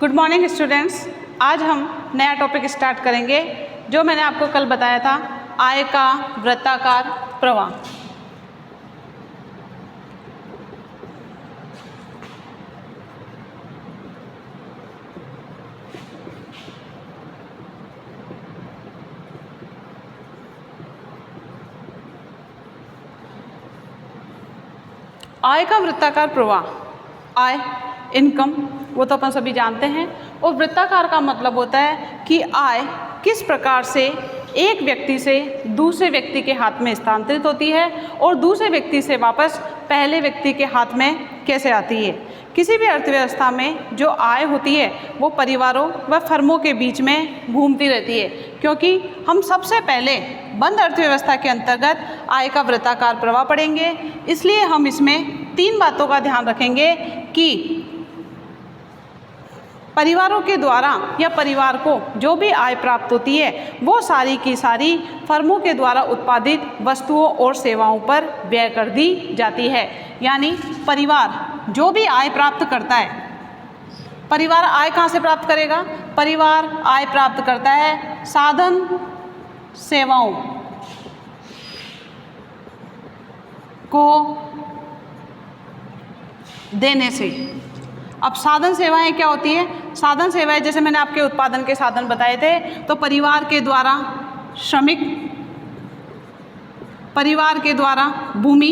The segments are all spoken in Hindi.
Good morning students. आज हम नया टॉपिक स्टार्ट करेंगे जो मैंने आपको कल बताया था, आय का वृत्ताकार प्रवाह। आय का वृत्ताकार प्रवाह, आय इनकम वो तो अपन सभी जानते हैं, और वृत्ताकार का मतलब होता है कि आय किस प्रकार से एक व्यक्ति से दूसरे व्यक्ति के हाथ में स्थानांतरित होती है और दूसरे व्यक्ति से वापस पहले व्यक्ति के हाथ में कैसे आती है। किसी भी अर्थव्यवस्था में जो आय होती है वो परिवारों व फर्मों के बीच में घूमती रहती है, क्योंकि हम सबसे पहले बंद अर्थव्यवस्था के अंतर्गत आय का वृत्ताकार प्रवाह पढ़ेंगे। इसलिए हम इसमें तीन बातों का ध्यान रखेंगे कि परिवारों के द्वारा या परिवार को जो भी आय प्राप्त होती है वो सारी की सारी फर्मों के द्वारा उत्पादित वस्तुओं और सेवाओं पर व्यय कर दी जाती है। यानी परिवार जो भी आय प्राप्त करता है, परिवार आय कहाँ से प्राप्त करेगा? परिवार आय प्राप्त करता है साधन सेवाओं को देने से। अब साधन सेवाएं क्या होती है? साधन सेवाएं जैसे मैंने आपके उत्पादन के साधन बताए थे, तो परिवार के द्वारा श्रमिक, परिवार के द्वारा भूमि,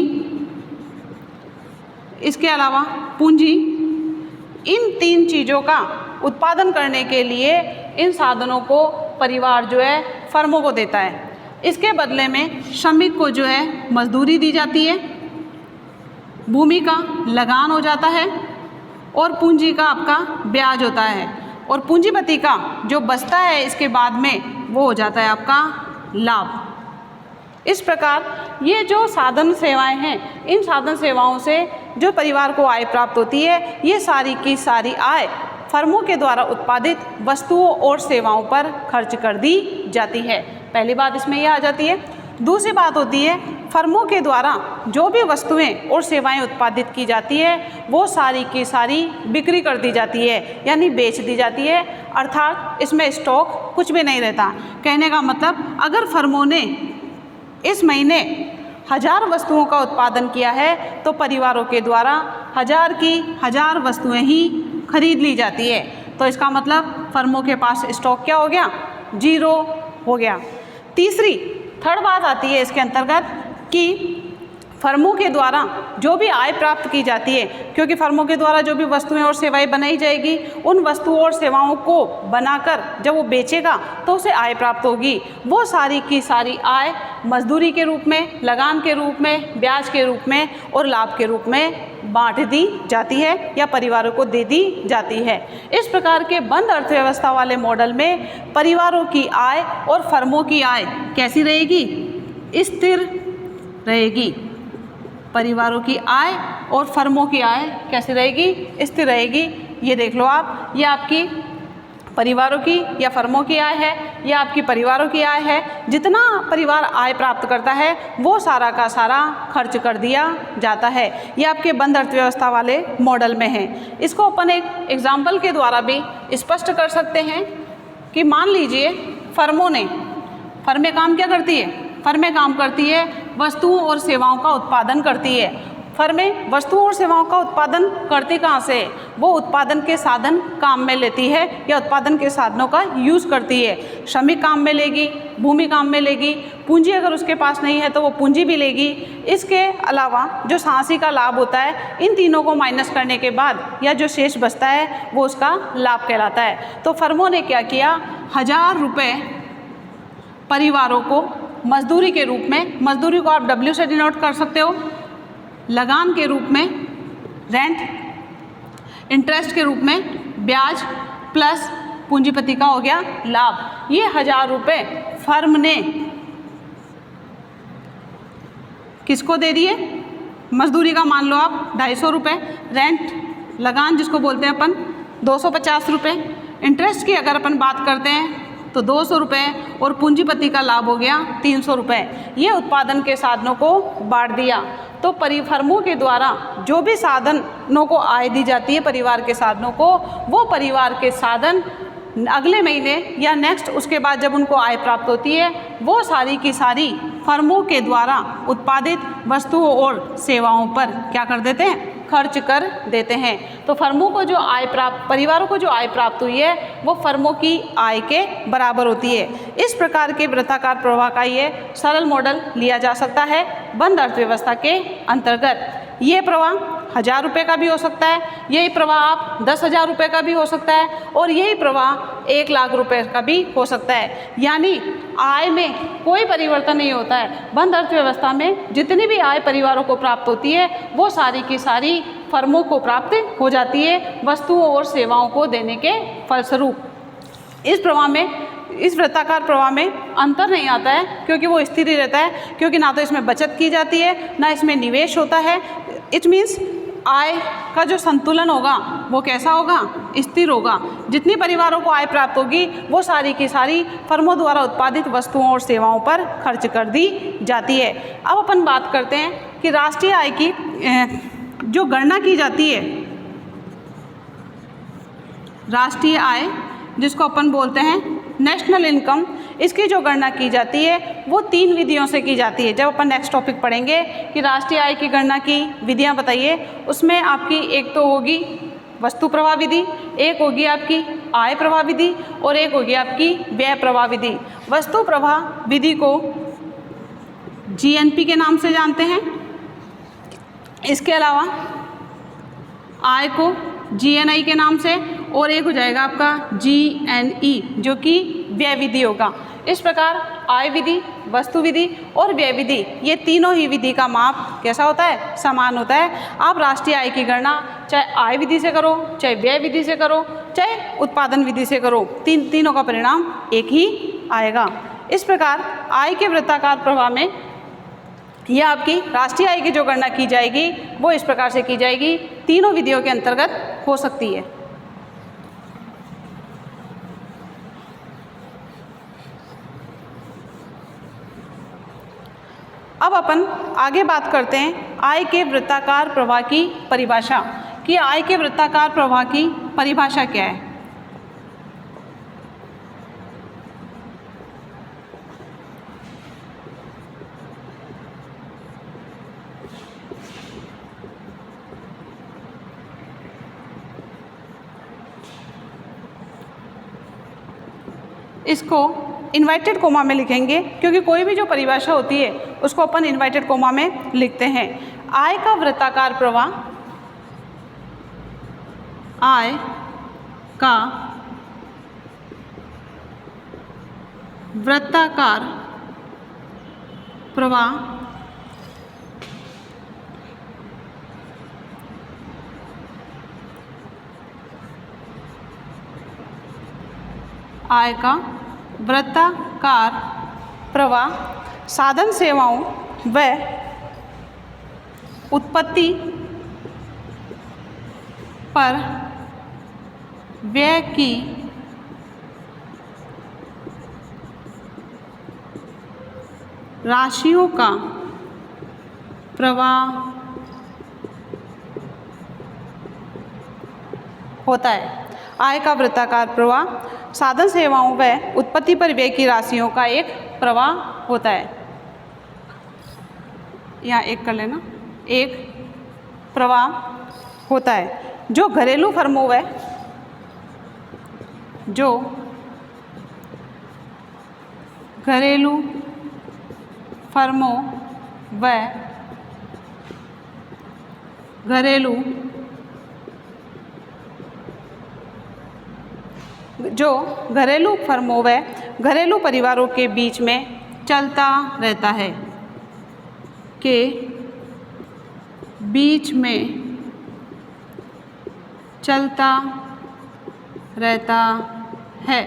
इसके अलावा पूंजी, इन तीन चीज़ों का उत्पादन करने के लिए इन साधनों को परिवार जो है फर्मों को देता है। इसके बदले में श्रमिक को जो है मजदूरी दी जाती है, भूमि का लगान हो जाता है और पूंजी का आपका ब्याज होता है, और पूंजीपति का जो बचता है इसके बाद में वो हो जाता है आपका लाभ। इस प्रकार ये जो साधन सेवाएं हैं, इन साधन सेवाओं से जो परिवार को आय प्राप्त होती है, ये सारी की सारी आय फर्मों के द्वारा उत्पादित वस्तुओं और सेवाओं पर खर्च कर दी जाती है। पहली बात इसमें यह आ जाती है। दूसरी बात होती है, फर्मों के द्वारा जो भी वस्तुएं और सेवाएं उत्पादित की जाती है वो सारी की सारी बिक्री कर दी जाती है, यानी बेच दी जाती है। अर्थात इसमें स्टॉक कुछ भी नहीं रहता। कहने का मतलब, अगर फर्मों ने इस महीने 1000 वस्तुओं का उत्पादन किया है तो परिवारों के द्वारा 1000 की 1000 वस्तुएं ही खरीद ली जाती है। तो इसका मतलब फर्मों के पास स्टॉक क्या हो गया? जीरो हो गया। थर्ड बात आती है इसके अंतर्गत कि फर्मों के द्वारा जो भी आय प्राप्त की जाती है, क्योंकि फर्मों के द्वारा जो भी वस्तुएं और सेवाएं बनाई जाएगी, उन वस्तुओं और सेवाओं को बनाकर जब वो बेचेगा तो उसे आय प्राप्त होगी। वो सारी की सारी आय मजदूरी के रूप में, लगान के रूप में, ब्याज के रूप में और लाभ के रूप में बांट दी जाती है या परिवारों को दे दी जाती है। इस प्रकार के बंद अर्थव्यवस्था वाले मॉडल में परिवारों की आय और फर्मों की आय कैसी रहेगी? स्थिर रहेगी। परिवारों की आय और फर्मों की आय कैसी रहेगी? स्थिर रहेगी। ये देख लो आप, ये आपकी परिवारों की या फर्मों की आय है, या आपकी परिवारों की आय है। जितना परिवार आय प्राप्त करता है वो सारा का सारा खर्च कर दिया जाता है। ये आपके बंद अर्थव्यवस्था वाले मॉडल में है। इसको अपन एक एग्जाम्पल के द्वारा भी स्पष्ट कर सकते हैं कि मान लीजिए फर्में काम क्या करती है? फर्में काम करती है वस्तुओं और सेवाओं का उत्पादन करती है। फर्में वस्तुओं और सेवाओं का उत्पादन करती कहाँ से? वो उत्पादन के साधन काम में लेती है या उत्पादन के साधनों का यूज़ करती है। श्रमिक काम में लेगी, भूमि काम में लेगी, पूंजी अगर उसके पास नहीं है तो वो पूंजी भी लेगी। इसके अलावा जो सांसी का लाभ होता है, इन तीनों को माइनस करने के बाद या जो शेष बचता है वो उसका लाभ कहलाता है। तो फर्मों ने क्या किया? 1000 रुपये परिवारों को मजदूरी के रूप में, मजदूरी को आप W से डिनोट कर सकते हो, लगान के रूप में रेंट, इंटरेस्ट के रूप में ब्याज, प्लस पूंजीपति का हो गया लाभ। ये 1000 रुपये फर्म ने किसको दे दिए? मजदूरी का मान लो आप 250 रुपये, रेंट, लगान जिसको बोलते हैं अपन 250 रुपये, इंटरेस्ट की अगर अपन बात करते हैं तो 200 रुपये, और पूंजीपति का लाभ हो गया 300 रुपये। ये उत्पादन के साधनों को बांट दिया। तो फर्मों के द्वारा जो भी साधनों को आय दी जाती है परिवार के साधनों को, वो परिवार के साधन अगले महीने या नेक्स्ट उसके बाद जब उनको आय प्राप्त होती है, वो सारी की सारी फर्मों के द्वारा उत्पादित वस्तुओं और सेवाओं पर क्या कर देते हैं, खर्च कर देते हैं। तो फर्मों को जो आय प्राप्त, परिवारों को जो आय प्राप्त हुई है वो फर्मों की आय के बराबर होती है। इस प्रकार के वृत्ताकार प्रवाह का ये सरल मॉडल लिया जा सकता है बंद अर्थव्यवस्था के अंतर्गत। ये प्रवाह 1000 रुपये का भी हो सकता है, यही प्रवाह आप 10,000 रुपये का भी हो सकता है, और यही प्रवाह 1 लाख रुपये का भी हो सकता है। यानी आय में कोई परिवर्तन नहीं होता है। बंद अर्थव्यवस्था में जितनी भी आय परिवारों को प्राप्त होती है वो सारी की सारी फर्मों को प्राप्त हो जाती है वस्तुओं और सेवाओं को देने के फलस्वरूप। इस प्रवाह में, इस वृत्ताकार प्रवाह में अंतर नहीं आता है क्योंकि वो स्थिर ही रहता है, क्योंकि ना तो इसमें बचत की जाती है ना इसमें निवेश होता है। इट मीन्स आय का जो संतुलन होगा वो कैसा होगा, स्थिर होगा। जितनी परिवारों को आय प्राप्त होगी वो सारी की सारी फर्मों द्वारा उत्पादित वस्तुओं और सेवाओं पर खर्च कर दी जाती है। अब अपन बात करते हैं कि राष्ट्रीय आय की जो गणना की जाती है, राष्ट्रीय आय जिसको अपन बोलते हैं नेशनल इनकम, इसकी जो गणना की जाती है वो 3 विधियों से की जाती है। जब अपन नेक्स्ट टॉपिक पढ़ेंगे कि राष्ट्रीय आय की गणना की विधियां बताइए, उसमें आपकी एक तो होगी वस्तु प्रवाह विधि, एक होगी आपकी आय प्रवाह विधि और एक होगी आपकी व्यय प्रवाह विधि। वस्तु प्रवाह विधि को GNP के नाम से जानते हैं, इसके अलावा आय को GNI के नाम से, और एक हो जाएगा आपका GNE जो कि व्यय विधि होगा। इस प्रकार आय विधि, वस्तु विधि और व्यय विधि, ये तीनों ही विधि का माप कैसा होता है, समान होता है। आप राष्ट्रीय आय की गणना चाहे आय विधि से करो, चाहे व्यय विधि से करो, चाहे उत्पादन विधि से करो, तीनों का परिणाम एक ही आएगा। इस प्रकार आय के वृत्ताकार प्रवाह में यह आपकी राष्ट्रीय आय की जो गणना की जाएगी वो इस प्रकार से की जाएगी, तीनों विधियों के अंतर्गत हो सकती है। अब अपन आगे बात करते हैं आय के वृत्ताकार प्रवाह की परिभाषा, कि आय के वृत्ताकार प्रवाह की परिभाषा क्या है। इसको इन्वर्टेड कोमा में लिखेंगे क्योंकि कोई भी जो परिभाषा होती है उसको अपन इन्वर्टेड कोमा में लिखते हैं। आय का वृत्ताकार प्रवाह, आय का वृत्ताकार प्रवाह आय का वृत्ताकार प्रवाह साधन सेवाओं व उत्पत्ति पर व्यय की राशियों का प्रवाह होता है। आय का वृत्ताकार प्रवाह साधन सेवाओं व उत्पत्ति पर व्यय की राशियों का एक प्रवाह होता है। यहाँ एक कर लेना, एक प्रवाह होता है जो घरेलू फर्मों व घरेलू फर्मों व घरेलू परिवारों के बीच में चलता रहता है, के बीच में चलता रहता है।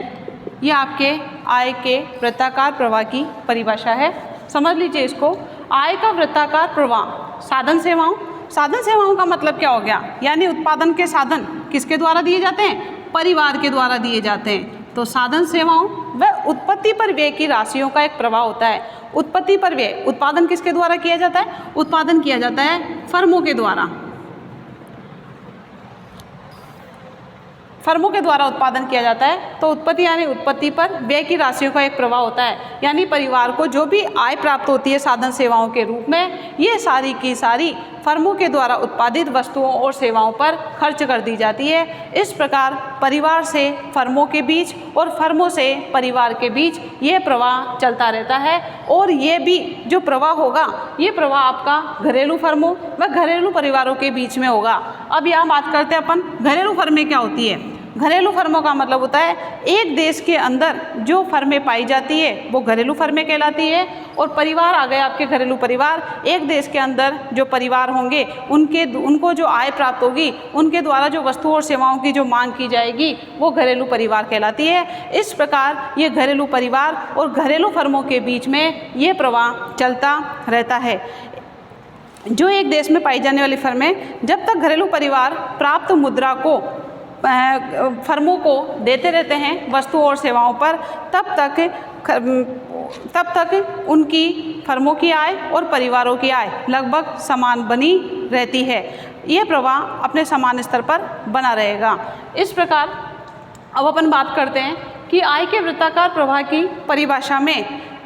यह आपके आय के वृत्ताकार प्रवाह की परिभाषा है। समझ लीजिए इसको। आय का वृत्ताकार प्रवाह साधन सेवाओं का मतलब क्या हो गया, यानी उत्पादन के साधन किसके द्वारा दिए जाते हैं, परिवार के द्वारा दिए जाते हैं। तो साधन सेवाओं व उत्पत्ति पर व्यय की राशियों का एक प्रवाह होता है। उत्पत्ति पर व्यय, उत्पादन किसके द्वारा किया जाता है? उत्पादन किया जाता है फर्मों के द्वारा। फर्मों के द्वारा उत्पादन किया जाता है, तो उत्पत्ति यानी उत्पत्ति पर व्यय की राशियों का एक प्रवाह होता है, यानी परिवार को जो भी आय प्राप्त होती है साधन सेवाओं के रूप में, ये सारी की सारी फर्मों के द्वारा उत्पादित वस्तुओं और सेवाओं पर खर्च कर दी जाती है। इस प्रकार परिवार से फर्मों के बीच और फर्मों से परिवार के बीच ये प्रवाह चलता रहता है, और ये भी जो प्रवाह होगा ये प्रवाह आपका घरेलू फर्मों व घरेलू परिवारों के बीच में होगा। अब यहाँ बात करते हैं अपन घरेलू फर्में क्या होती है। घरेलू फर्मों का मतलब होता है एक देश के अंदर जो फर्में पाई जाती है वो घरेलू फर्में कहलाती है, और परिवार आ गए आपके घरेलू परिवार, एक देश के अंदर जो परिवार होंगे उनको जो आय प्राप्त होगी, उनके द्वारा जो वस्तुओं और सेवाओं की जो मांग की जाएगी वो घरेलू परिवार कहलाती है। इस प्रकार ये घरेलू परिवार और घरेलू फर्मों के बीच में ये प्रवाह चलता रहता है। जो एक देश में पाई जाने वाली फर्में जब तक घरेलू परिवार प्राप्त मुद्रा को फर्मों को देते रहते हैं वस्तुओं और सेवाओं पर, तब तक उनकी फर्मों की आय और परिवारों की आय लगभग समान बनी रहती है। ये प्रवाह अपने समान स्तर पर बना रहेगा। इस प्रकार अब अपन बात करते हैं कि आय के वृत्ताकार प्रवाह की परिभाषा में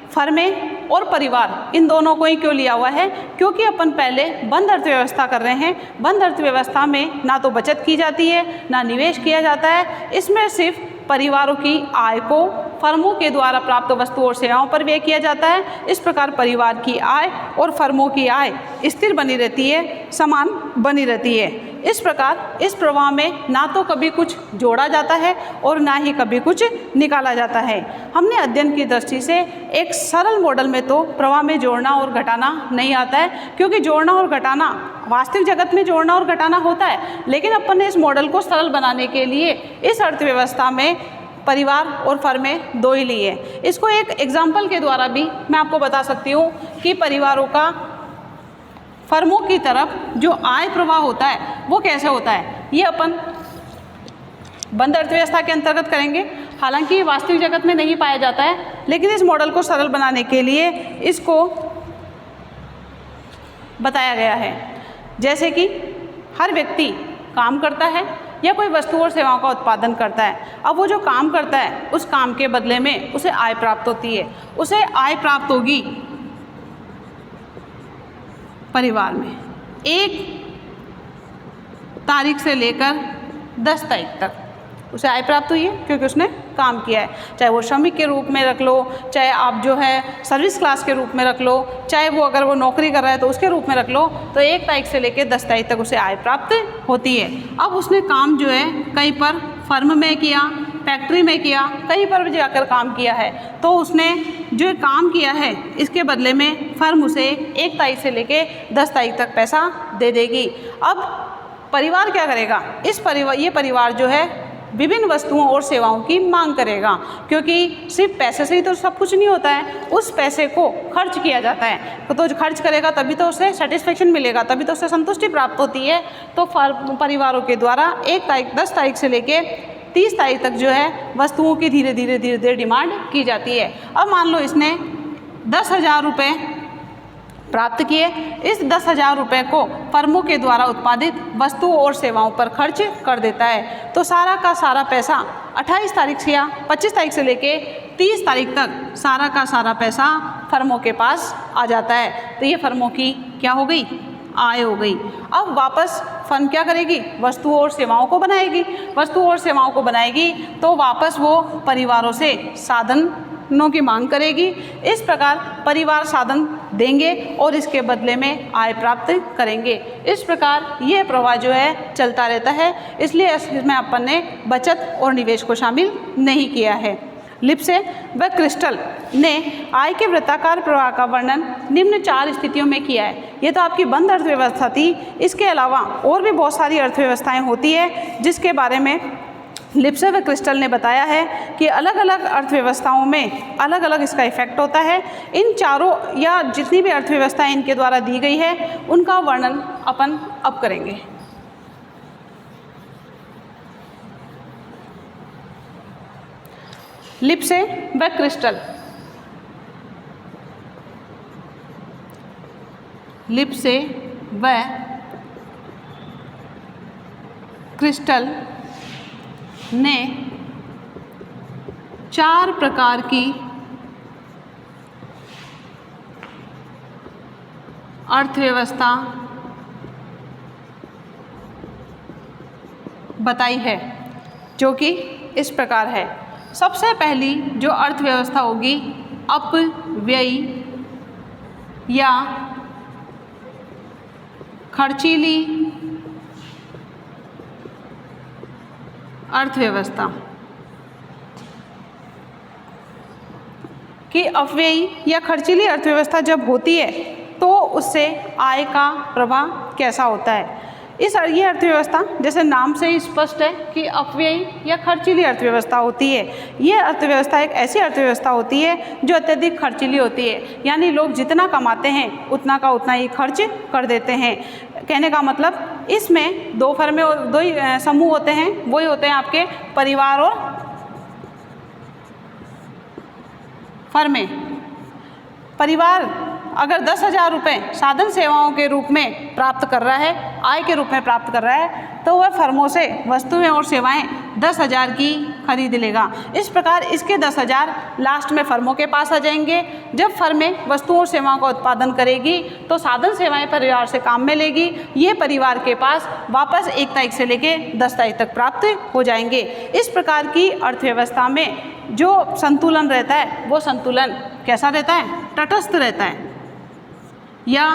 फर्में और परिवार इन दोनों को ही क्यों लिया हुआ है? क्योंकि अपन पहले बंद अर्थव्यवस्था कर रहे हैं। बंद अर्थव्यवस्था में ना तो बचत की जाती है ना निवेश किया जाता है, इसमें सिर्फ परिवारों की आय को फर्मों के द्वारा प्राप्त वस्तुओं और सेवाओं पर व्यय किया जाता है। इस प्रकार परिवार की आय और फर्मों की आय स्थिर बनी रहती है, समान बनी रहती है। इस प्रकार इस प्रवाह में ना तो कभी कुछ जोड़ा जाता है और ना ही कभी कुछ निकाला जाता है। हमने अध्ययन की दृष्टि से एक सरल मॉडल में तो प्रवाह में जोड़ना और घटाना नहीं आता है, क्योंकि जोड़ना और घटाना वास्तविक जगत में जोड़ना और घटाना होता है, लेकिन अपन ने इस मॉडल को सरल बनाने के लिए इस अर्थव्यवस्था में परिवार और फर्में दो ही ली है। इसको एक एग्जाम्पल के द्वारा भी मैं आपको बता सकती हूँ कि परिवारों का फर्मों की तरफ जो आय प्रवाह होता है वो कैसे होता है। ये अपन बंद अर्थव्यवस्था के अंतर्गत करेंगे, हालांकि वास्तविक जगत में नहीं पाया जाता है, लेकिन इस मॉडल को सरल बनाने के लिए इसको बताया गया है। जैसे कि हर व्यक्ति काम करता है या कोई वस्तु और सेवाओं का उत्पादन करता है। अब वो जो काम करता है उस काम के बदले में उसे आय प्राप्त होती है। उसे आय प्राप्त होगी परिवार में 1 तारीख से लेकर 10 तारीख तक उसे आय प्राप्त हुई है, क्योंकि उसने काम किया है। चाहे वो श्रमिक के रूप में रख लो, चाहे आप जो है सर्विस क्लास के रूप में रख लो, चाहे वो अगर वो नौकरी कर रहा है तो उसके रूप में रख लो, तो 1 तारीख से लेकर 10 तारीख तक उसे आय प्राप्त होती है। अब उसने काम जो है कहीं पर फर्म में किया, फैक्ट्री में किया, कहीं पर भी जाकर काम किया है, तो उसने जो काम किया है इसके बदले में फर्म उसे 1 तारीख से लेकर 10 तारीख तक पैसा दे देगी। अब परिवार क्या करेगा? ये परिवार जो है विभिन्न वस्तुओं और सेवाओं की मांग करेगा, क्योंकि सिर्फ पैसे से ही तो सब कुछ नहीं होता है, उस पैसे को खर्च किया जाता है। तो खर्च करेगा तभी तो उसे सेटिस्फेक्शन मिलेगा, तभी तो उसे संतुष्टि प्राप्त होती है। तो परिवारों के द्वारा 10 तारीख से लेके 30 तारीख तक जो है वस्तुओं की धीरे धीरे डिमांड की जाती है। अब मान लो इसने 10,000 रुपये प्राप्त किए, इस 10,000 रुपये को फर्मों के द्वारा उत्पादित वस्तुओं और सेवाओं पर खर्च कर देता है, तो सारा का सारा पैसा 28 तारीख से या 25 तारीख से लेके 30 तारीख तक सारा का सारा पैसा फर्मों के पास आ जाता है। तो ये फर्मों की क्या हो गई? आय हो गई। अब वापस फर्म क्या करेगी? वस्तुओं और सेवाओं को बनाएगी। वस्तुओं और सेवाओं को बनाएगी तो वापस वो परिवारों से साधनों की मांग करेगी। इस प्रकार परिवार साधन देंगे और इसके बदले में आय प्राप्त करेंगे। इस प्रकार यह प्रवाह जो है चलता रहता है, इसलिए इसमें अपन ने बचत और निवेश को शामिल नहीं किया है। लिप्से व क्रिस्टल ने आय के वृत्ताकार प्रवाह का वर्णन निम्न 4 स्थितियों में किया है। ये तो आपकी बंद अर्थव्यवस्था थी, इसके अलावा और भी बहुत सारी अर्थव्यवस्थाएं होती है जिसके बारे में लिप्से व क्रिस्टल ने बताया है कि अलग अलग अर्थव्यवस्थाओं में अलग अलग इसका इफेक्ट होता है। इन चारों या जितनी भी अर्थव्यवस्थाएं इनके द्वारा दी गई है उनका वर्णन अपन अब करेंगे। लिप्से व क्रिस्टल लिप्से व क्रिस्टल ने 4 प्रकार की अर्थव्यवस्था बताई है, जो कि इस प्रकार है। सबसे पहली जो अर्थव्यवस्था होगी अपव्ययी या खर्चीली अर्थव्यवस्था। कि अपव्ययी या खर्चीली अर्थव्यवस्था जब होती है तो उससे आय का प्रवाह कैसा होता है। ये अर्थव्यवस्था जैसे नाम से ही स्पष्ट है कि अपव्ययी या खर्चीली अर्थव्यवस्था होती है। ये अर्थव्यवस्था एक ऐसी अर्थव्यवस्था होती है जो अत्यधिक खर्चीली होती है, यानी लोग जितना कमाते हैं उतना का उतना ही खर्च कर देते हैं। कहने का मतलब इसमें दो ही समूह होते हैं, वही होते हैं आपके परिवार और फर्में। परिवार अगर 10,000 रुपये साधन सेवाओं के रूप में प्राप्त कर रहा है, आय के रूप में प्राप्त कर रहा है, तो वह फर्मों से वस्तुएं और सेवाएं 10,000 की खरीद लेगा। इस प्रकार इसके 10,000 लास्ट में फर्मों के पास आ जाएंगे। जब फर्में वस्तुओं और सेवाओं का उत्पादन करेगी तो साधन सेवाएं परिवार से काम में लेगी, ये परिवार के पास वापस 1 तारीख से लेके 10 तारीख तक प्राप्त हो जाएंगे। इस प्रकार की अर्थव्यवस्था में जो संतुलन रहता है वो संतुलन कैसा रहता है? तटस्थ रहता है या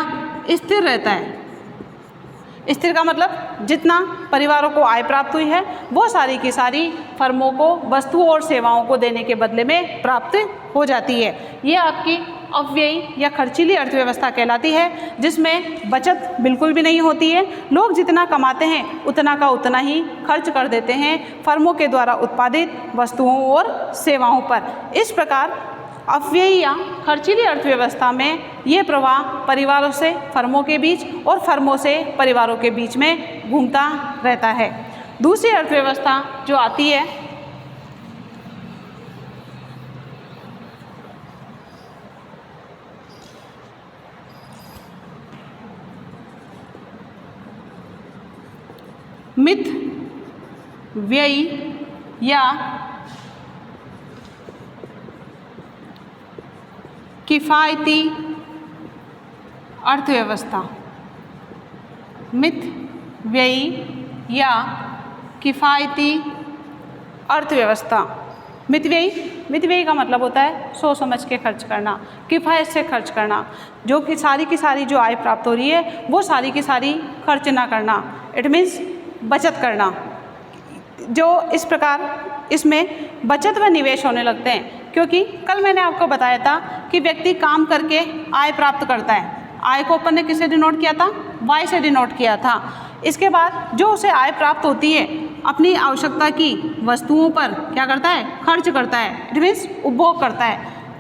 स्थिर रहता है। स्थिर का मतलब जितना परिवारों को आय प्राप्त हुई है वो सारी की सारी फर्मों को वस्तुओं और सेवाओं को देने के बदले में प्राप्त हो जाती है। ये आपकी अपव्ययी या खर्चीली अर्थव्यवस्था कहलाती है, जिसमें बचत बिल्कुल भी नहीं होती है। लोग जितना कमाते हैं उतना का उतना ही खर्च कर देते हैं फर्मों के द्वारा उत्पादित वस्तुओं और सेवाओं पर। इस प्रकार अपव्ययी या खर्चीली अर्थव्यवस्था में ये प्रवाह परिवारों से फर्मों के बीच और फर्मों से परिवारों के बीच में घूमता रहता है। दूसरी अर्थव्यवस्था जो आती है मित व्ययी या किफ़ायती अर्थव्यवस्था। मित व्ययी या किफ़ायती अर्थव्यवस्था। मित व्ययी का मतलब होता है सोच समझ के खर्च करना, किफ़ायत से खर्च करना, जो कि सारी की सारी जो आय प्राप्त हो रही है वो सारी की सारी खर्च ना करना। इट मीन्स बचत करना। जो इस प्रकार इसमें बचत व निवेश होने लगते हैं, क्योंकि कल मैंने आपको बताया था कि व्यक्ति काम करके आय प्राप्त करता है। आय को अपन ने किससे डिनोट किया था? वाई से डिनोट किया था। इसके बाद जो उसे आय प्राप्त होती है अपनी आवश्यकता की वस्तुओं पर क्या करता है? खर्च करता है। इट मीन्स उपभोग करता है।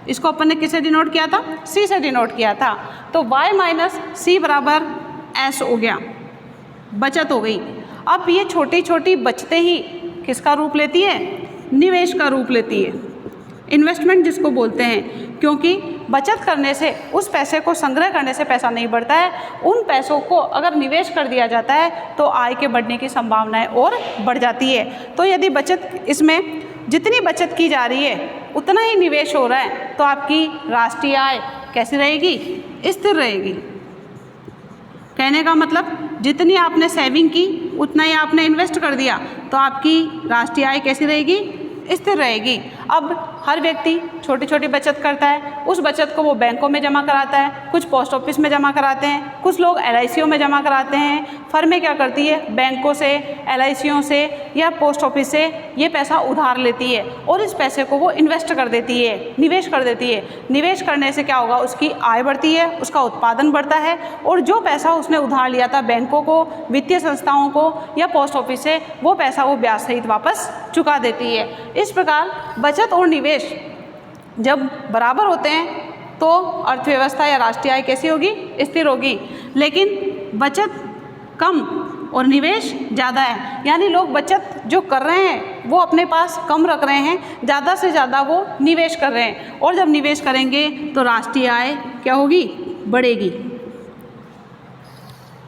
इसको अपन ने किससे डिनोट किया था? सी से डिनोट किया था। तो वाई माइनस सी बराबर एस हो गया, बचत हो गई। अब ये छोटी छोटी बचतें ही किसका रूप लेती है? निवेश का रूप लेती है, इन्वेस्टमेंट जिसको बोलते हैं। क्योंकि बचत करने से, उस पैसे को संग्रह करने से पैसा नहीं बढ़ता है। उन पैसों को अगर निवेश कर दिया जाता है तो आय के बढ़ने की संभावनाएं और बढ़ जाती है। तो यदि बचत, इसमें जितनी बचत की जा रही है उतना ही निवेश हो रहा है, तो आपकी राष्ट्रीय आय कैसी रहेगी? स्थिर रहेगी। कहने का मतलब जितनी आपने सेविंग की उतना ही आपने इन्वेस्ट कर दिया, तो आपकी राष्ट्रीय आय कैसी रहेगी? स्थिर रहेगी। अब हर व्यक्ति छोटी छोटी बचत करता है, उस बचत को वो बैंकों में जमा कराता है, कुछ पोस्ट ऑफिस में जमा कराते हैं, कुछ लोग LICओं में जमा कराते हैं। फर्में क्या करती है? बैंकों से, LICओं से या पोस्ट ऑफिस से ये पैसा उधार लेती है और इस पैसे को वो इन्वेस्ट कर देती है, निवेश कर देती है। निवेश करने से क्या होगा? उसकी आय बढ़ती है, उसका उत्पादन बढ़ता है, और जो पैसा उसने उधार लिया था बैंकों को, वित्तीय संस्थाओं को या पोस्ट ऑफिस से, वो पैसा वो ब्याज सहित वापस चुका देती है। इस प्रकार बचत और निवेश जब बराबर होते हैं तो अर्थव्यवस्था या राष्ट्रीय आय कैसी होगी? स्थिर होगी। लेकिन बचत कम और निवेश ज़्यादा है, यानी लोग बचत जो कर रहे हैं वो अपने पास कम रख रहे हैं, ज़्यादा से ज़्यादा वो निवेश कर रहे हैं। और जब निवेश करेंगे तो राष्ट्रीय आय क्या होगी? बढ़ेगी।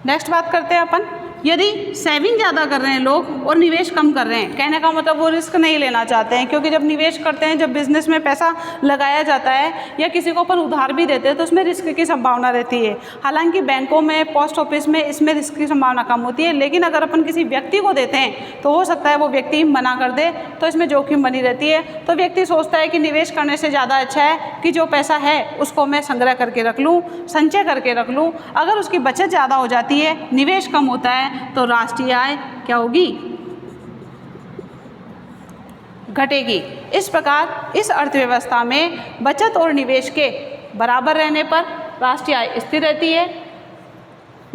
नेक्स्ट बात करते हैं अपन, यदि सेविंग ज़्यादा कर रहे हैं लोग और निवेश कम कर रहे हैं, कहने का मतलब वो रिस्क नहीं लेना चाहते हैं, क्योंकि जब निवेश करते हैं, जब बिजनेस में पैसा लगाया जाता है या किसी को अपन उधार भी देते हैं तो उसमें रिस्क की संभावना रहती है। हालांकि बैंकों में, पोस्ट ऑफिस में इसमें रिस्क की संभावना कम होती है, लेकिन अगर अपन किसी व्यक्ति को देते हैं तो हो सकता है वो व्यक्ति मना कर दे, तो इसमें जोखिम बनी रहती है। तो व्यक्ति सोचता है कि निवेश करने से ज़्यादा अच्छा है कि जो पैसा है उसको मैं संग्रह करके रख लूँ, संचय करके रख लूँ। अगर उसकी बचत ज़्यादा हो जाती है, निवेश कम होता है, तो राष्ट्रीय आय क्या होगी? घटेगी। इस प्रकार इस अर्थव्यवस्था में बचत और निवेश के बराबर रहने पर राष्ट्रीय आय स्थिर रहती है।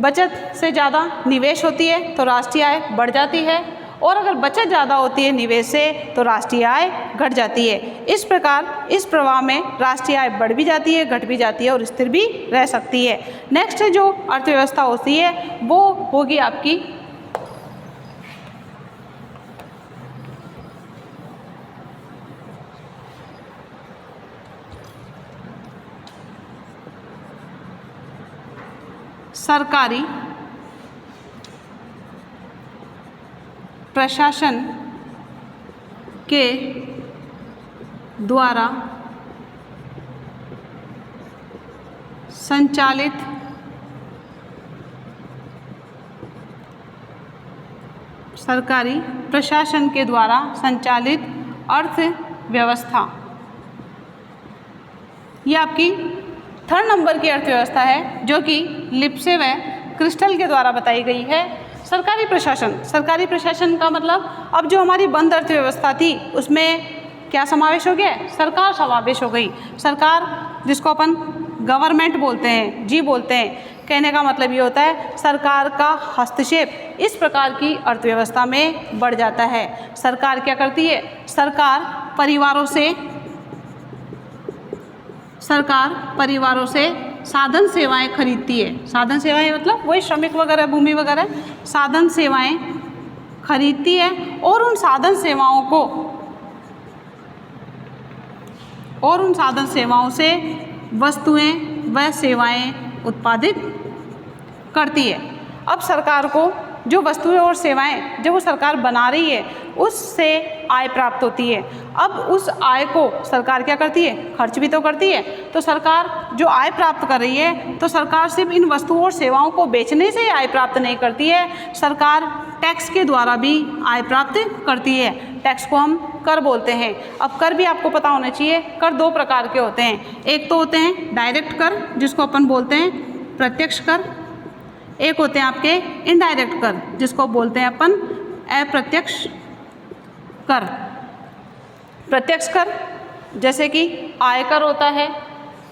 बचत से ज़्यादा निवेश होती है तो राष्ट्रीय आय बढ़ जाती है, और अगर बचत ज़्यादा होती है निवेश से तो राष्ट्रीय आय घट जाती है। इस प्रकार इस प्रवाह में राष्ट्रीय आय बढ़ भी जाती है, घट भी जाती है और स्थिर भी रह सकती है। नेक्स्ट जो अर्थव्यवस्था होती है वो होगी आपकी सरकारी प्रशासन के द्वारा संचालित सरकारी प्रशासन के द्वारा संचालित अर्थव्यवस्था, ये आपकी 3rd नंबर की अर्थव्यवस्था है जो कि लिप्से व क्रिस्टल के द्वारा बताई गई है। सरकारी प्रशासन का मतलब अब जो हमारी बंद अर्थव्यवस्था थी उसमें क्या समावेश हो गया? सरकार समावेश हो गई। सरकार जिसको अपन गवर्नमेंट बोलते हैं, जी बोलते हैं, कहने का मतलब ये होता है सरकार का हस्तक्षेप इस प्रकार की अर्थव्यवस्था में बढ़ जाता है। सरकार क्या करती है? सरकार परिवारों से साधन सेवाएं खरीदती है। साधन सेवाएं मतलब वही श्रमिक वगैरह, भूमि वगैरह, साधन सेवाएं खरीदती है और उन साधन सेवाओं से वस्तुएं व सेवाएं उत्पादित करती है। अब सरकार को जो वस्तुएं और सेवाएं जब वो सरकार बना रही है उससे आय प्राप्त होती है। अब उस आय को सरकार क्या करती है? खर्च भी तो करती है। तो सरकार जो आय प्राप्त कर रही है तो सरकार सिर्फ इन वस्तुओं और सेवाओं को बेचने से आय प्राप्त नहीं करती है, सरकार टैक्स के द्वारा भी आय प्राप्त करती है। टैक्स को हम कर बोलते हैं। अब कर भी आपको पता होना चाहिए। कर 2 प्रकार के होते हैं। एक तो होते हैं डायरेक्ट कर जिसको अपन बोलते हैं प्रत्यक्ष कर, एक होते हैं आपके इनडायरेक्ट कर जिसको बोलते हैं अपन अप्रत्यक्ष कर। प्रत्यक्ष कर जैसे कि आयकर होता है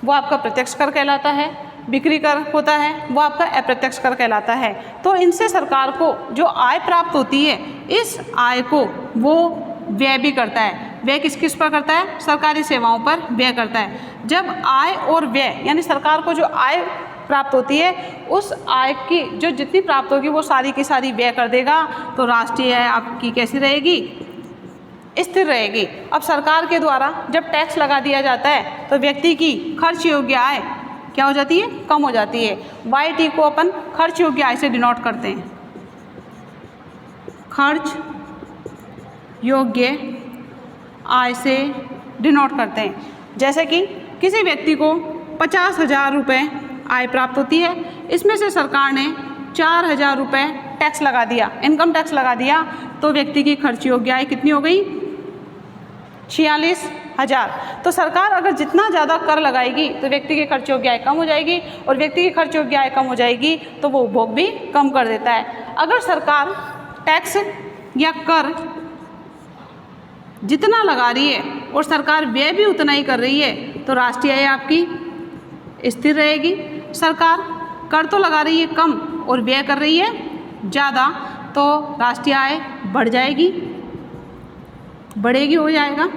वो आपका प्रत्यक्ष कर कहलाता है, बिक्री कर होता है वो आपका अप्रत्यक्ष कर कहलाता है। तो इनसे सरकार को जो आय प्राप्त होती है इस आय को वो व्यय भी करता है। व्यय किस किस पर करता है? सरकारी सेवाओं पर व्यय करता है। जब आय और व्यय यानी सरकार को जो आय प्राप्त होती है उस आय की जो जितनी प्राप्त होगी वो सारी की सारी व्यय कर देगा, तो राष्ट्रीय आय आपकी कैसी रहेगी? स्थिर रहेगी। अब सरकार के द्वारा जब टैक्स लगा दिया जाता है तो व्यक्ति की खर्च योग्य आय क्या हो जाती है? कम हो जाती है। YT को अपन खर्च योग्य आय से डिनोट करते हैं। खर्च योग्य आय से डिनोट करते हैं। जैसे कि किसी व्यक्ति को 50,000 रुपये आय प्राप्त होती है, इसमें से सरकार ने 4,000 रुपये टैक्स लगा दिया, इनकम टैक्स लगा दिया, तो व्यक्ति की खर्च योग्य आय कितनी हो गई? 46,000। तो सरकार अगर जितना ज़्यादा कर लगाएगी तो व्यक्ति की खर्च योग्य आय कम हो जाएगी, और व्यक्ति की खर्च योग्य आय कम हो जाएगी तो वो उपभोग भी कम कर देता है। अगर सरकार टैक्स या कर जितना लगा रही है और सरकार व्यय भी उतना ही कर रही है तो राष्ट्रीय आय आपकी स्थिर रहेगी। सरकार कर तो लगा रही है कम और व्यय कर रही है ज़्यादा, तो राष्ट्रीय आय बढ़ जाएगी, बढ़ेगी हो जाएगा।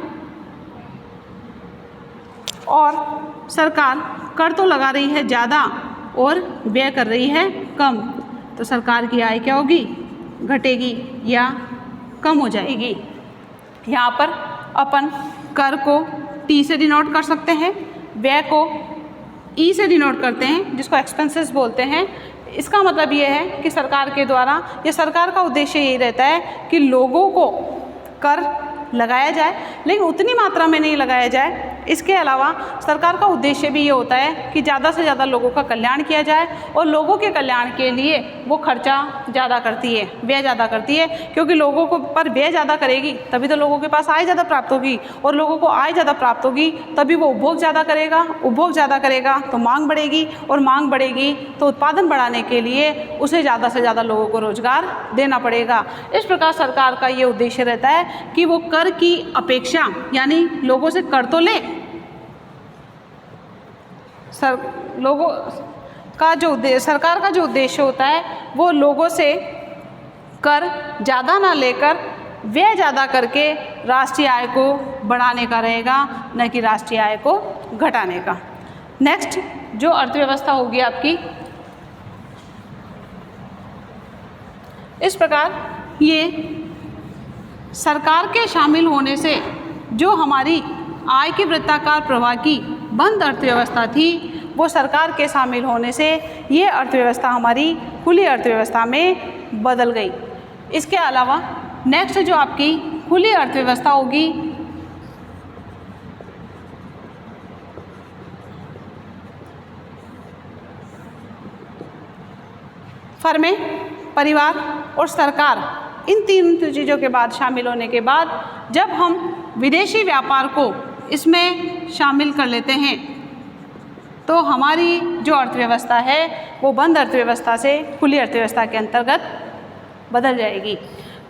और सरकार कर तो लगा रही है ज़्यादा और व्यय कर रही है कम, तो सरकार की आय क्या होगी? घटेगी या कम हो जाएगी। यहाँ पर अपन कर को T से डिनोट कर सकते हैं, व्यय को E से डिनोट करते हैं जिसको एक्सपेंसेस बोलते हैं। इसका मतलब ये है कि सरकार के द्वारा या सरकार का उद्देश्य यही रहता है कि लोगों को कर लगाया जाए, लेकिन उतनी मात्रा में नहीं लगाया जाए। इसके अलावा सरकार का उद्देश्य भी ये होता है कि ज़्यादा से ज़्यादा लोगों का कल्याण किया जाए, और लोगों के कल्याण के लिए वो खर्चा ज़्यादा करती है, व्यय ज़्यादा करती है, क्योंकि लोगों को पर व्यय ज़्यादा करेगी तभी तो लोगों के पास आय ज़्यादा प्राप्त होगी, और लोगों को आय ज़्यादा प्राप्त होगी तभी वो उपभोग ज़्यादा करेगा, उपभोग ज़्यादा करेगा तो मांग बढ़ेगी, और मांग बढ़ेगी तो उत्पादन बढ़ाने के लिए उसे ज़्यादा से ज़्यादा लोगों को रोजगार देना पड़ेगा। इस प्रकार सरकार का ये उद्देश्य रहता है कि वो कर की अपेक्षा, यानी लोगों से कर तो ले, लोगों का जो सरकार का जो उद्देश्य होता है वो लोगों से कर ज़्यादा ना लेकर व्यय ज़्यादा करके राष्ट्रीय आय को बढ़ाने का रहेगा, न कि राष्ट्रीय आय को घटाने का। नेक्स्ट जो अर्थव्यवस्था होगी आपकी, इस प्रकार ये सरकार के शामिल होने से जो हमारी आय के वृत्ताकार प्रवाह की बंद अर्थव्यवस्था थी, वो सरकार के शामिल होने से ये अर्थव्यवस्था हमारी खुली अर्थव्यवस्था में बदल गई। इसके अलावा नेक्स्ट जो आपकी खुली अर्थव्यवस्था होगी, फर्में, परिवार और सरकार, इन तीन चीज़ों के बाद शामिल होने के बाद जब हम विदेशी व्यापार को इसमें शामिल कर लेते हैं तो हमारी जो अर्थव्यवस्था है वो बंद अर्थव्यवस्था से खुली अर्थव्यवस्था के अंतर्गत बदल जाएगी।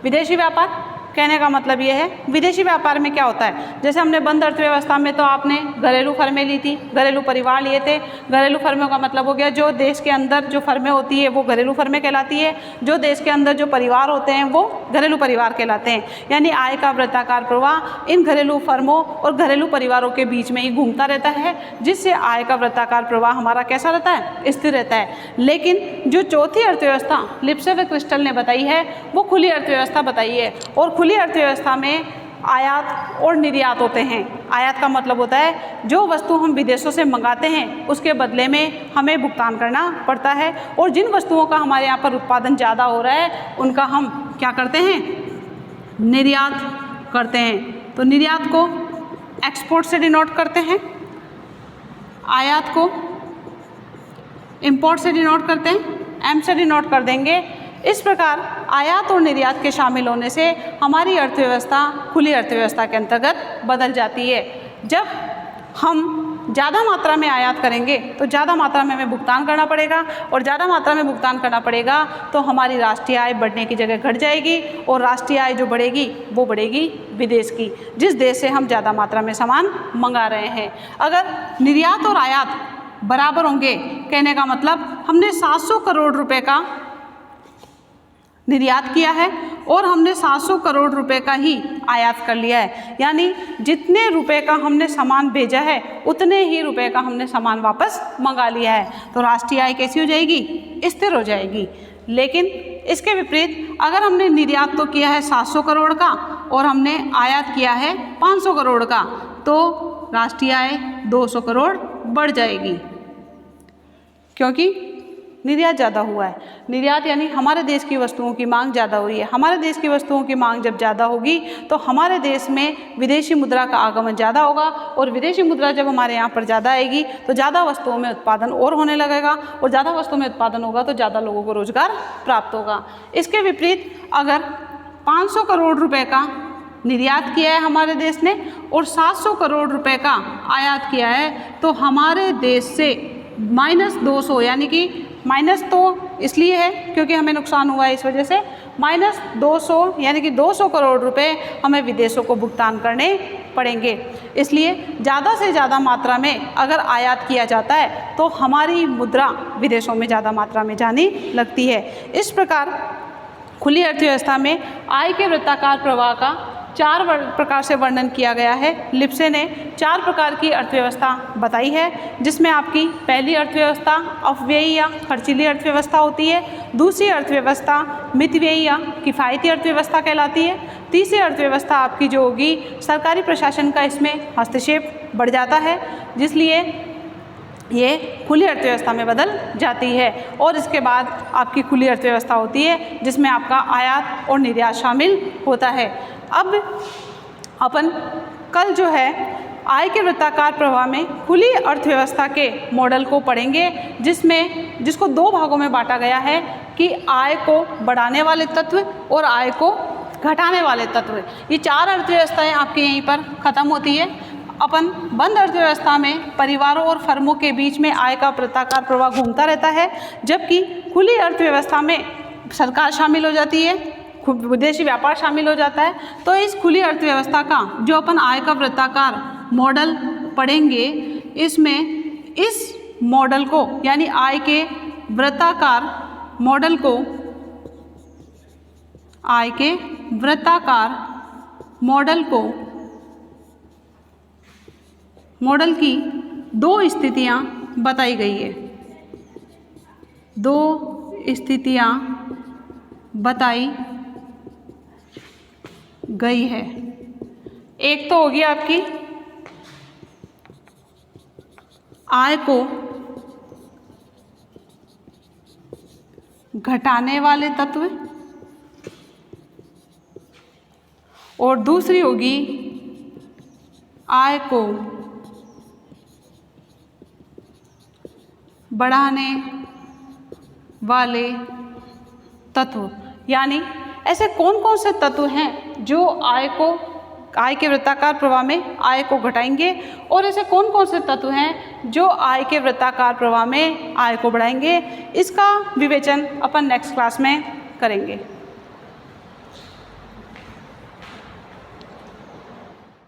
विदेशी व्यापार कहने का मतलब ये है, विदेशी व्यापार में क्या होता है, जैसे हमने बंद अर्थव्यवस्था में तो आपने घरेलू फर्में ली थी, घरेलू परिवार लिए थे। घरेलू फर्मों का मतलब हो गया जो देश के अंदर जो फर्में होती है वो घरेलू फर्में कहलाती है, जो देश के अंदर जो परिवार होते हैं वो घरेलू परिवार कहलाते हैं। यानी आय का वृत्ताकार प्रवाह इन घरेलू फर्मों और घरेलू परिवारों के बीच में ही घूमता रहता है, जिससे आय का वृत्ताकार प्रवाह हमारा कैसा रहता है, स्थिर रहता है। लेकिन जो चौथी अर्थव्यवस्था लिप्से व क्रिस्टल ने बताई है वो खुली अर्थव्यवस्था बताई है, और खुली अर्थव्यवस्था में आयात और निर्यात होते हैं। आयात का मतलब होता है जो वस्तु हम विदेशों से मंगाते हैं उसके बदले में हमें भुगतान करना पड़ता है, और जिन वस्तुओं का हमारे यहाँ पर उत्पादन ज़्यादा हो रहा है उनका हम क्या करते हैं, निर्यात करते हैं। तो निर्यात को एक्सपोर्ट से डिनोट करते हैं, आयात को इंपोर्ट से डिनोट करते हैं, एम से डिनोट कर देंगे। इस प्रकार आयात और निर्यात के शामिल होने से हमारी अर्थव्यवस्था खुली अर्थव्यवस्था के अंतर्गत बदल जाती है। जब हम ज़्यादा मात्रा में आयात करेंगे तो ज़्यादा मात्रा में हमें भुगतान करना पड़ेगा, और ज़्यादा मात्रा में भुगतान करना पड़ेगा तो हमारी राष्ट्रीय आय बढ़ने की जगह घट जाएगी, और राष्ट्रीय आय जो बढ़ेगी वो बढ़ेगी विदेश की, जिस देश से हम ज़्यादा मात्रा में सामान मंगा रहे हैं। अगर निर्यात और आयात बराबर होंगे, कहने का मतलब हमने 700 करोड़ रुपए का निर्यात किया है और हमने 700 करोड़ रुपए का ही आयात कर लिया है, यानी जितने रुपए का हमने सामान भेजा है उतने ही रुपए का हमने सामान वापस मंगा लिया है, तो राष्ट्रीय आय कैसी हो जाएगी, स्थिर हो जाएगी। लेकिन इसके विपरीत अगर हमने निर्यात तो किया है 700 करोड़ का और हमने आयात किया है 500 करोड़ का, तो राष्ट्रीय आय 200 करोड़ बढ़ जाएगी, क्योंकि निर्यात ज़्यादा हुआ है। निर्यात यानी हमारे देश की वस्तुओं की मांग ज़्यादा हुई है। हमारे देश की वस्तुओं की मांग जब ज़्यादा होगी तो हमारे देश में विदेशी मुद्रा का आगमन ज़्यादा होगा, और विदेशी मुद्रा जब हमारे यहाँ पर ज़्यादा आएगी तो ज़्यादा वस्तुओं में उत्पादन और होने लगेगा, और ज़्यादा वस्तुओं में उत्पादन होगा तो ज़्यादा लोगों को रोजगार प्राप्त होगा। इसके विपरीत अगर 500 करोड़ रुपये का निर्यात किया है हमारे देश ने और 700 करोड़ रुपये का आयात किया है, तो हमारे देश से -200, यानी कि माइनस तो इसलिए है क्योंकि हमें नुकसान हुआ है, इस वजह से -200 यानी कि 200 करोड़ रुपए हमें विदेशों को भुगतान करने पड़ेंगे। इसलिए ज़्यादा से ज़्यादा मात्रा में अगर आयात किया जाता है तो हमारी मुद्रा विदेशों में ज़्यादा मात्रा में जाने लगती है। इस प्रकार खुली अर्थव्यवस्था में आय के वृत्ताकार प्रवाह का 4 प्रकार से वर्णन किया गया है। लिप्से ने 4 प्रकार की अर्थव्यवस्था बताई है, जिसमें आपकी पहली अर्थव्यवस्था अपव्ययी या खर्चीली अर्थव्यवस्था होती है, दूसरी अर्थव्यवस्था मितव्ययी या किफ़ायती अर्थव्यवस्था कहलाती है, तीसरी अर्थव्यवस्था आपकी जो होगी सरकारी प्रशासन का इसमें हस्तक्षेप बढ़ जाता है, जिसलिए ये खुली अर्थव्यवस्था में बदल जाती है। और इसके बाद आपकी खुली अर्थव्यवस्था होती है जिसमें आपका आयात और निर्यात शामिल होता है। अब अपन कल जो है आय के वृत्ताकार प्रवाह में खुली अर्थव्यवस्था के मॉडल को पढ़ेंगे, जिसको दो भागों में बांटा गया है कि आय को बढ़ाने वाले तत्व और आय को घटाने वाले तत्व। ये चार अर्थव्यवस्थाएं आपके यहीं पर ख़त्म होती है। अपन बंद अर्थव्यवस्था में परिवारों और फर्मों के बीच में आय का वृत्ताकार प्रवाह घूमता रहता है, जबकि खुली अर्थव्यवस्था में सरकार शामिल हो जाती है, विदेशी व्यापार शामिल हो जाता है। तो इस खुली अर्थव्यवस्था का जो अपन आय का वृत्ताकार मॉडल पढ़ेंगे, इसमें इस मॉडल को यानी आय के वृत्ताकार मॉडल को, आय के वृत्ताकार मॉडल की दो स्थितियां बताई गई है। दो स्थितियां बताई गई है। एक तो होगी आपकी आय को घटाने वाले तत्व और दूसरी होगी आय को बढ़ाने वाले तत्व। यानी ऐसे कौन कौन से तत्व हैं जो आय के वृत्ताकार प्रवाह में आय को घटाएंगे, और ऐसे कौन कौन से तत्व हैं जो आय के वृत्ताकार प्रवाह में आय को बढ़ाएंगे। इसका विवेचन अपन नेक्स्ट क्लास में करेंगे।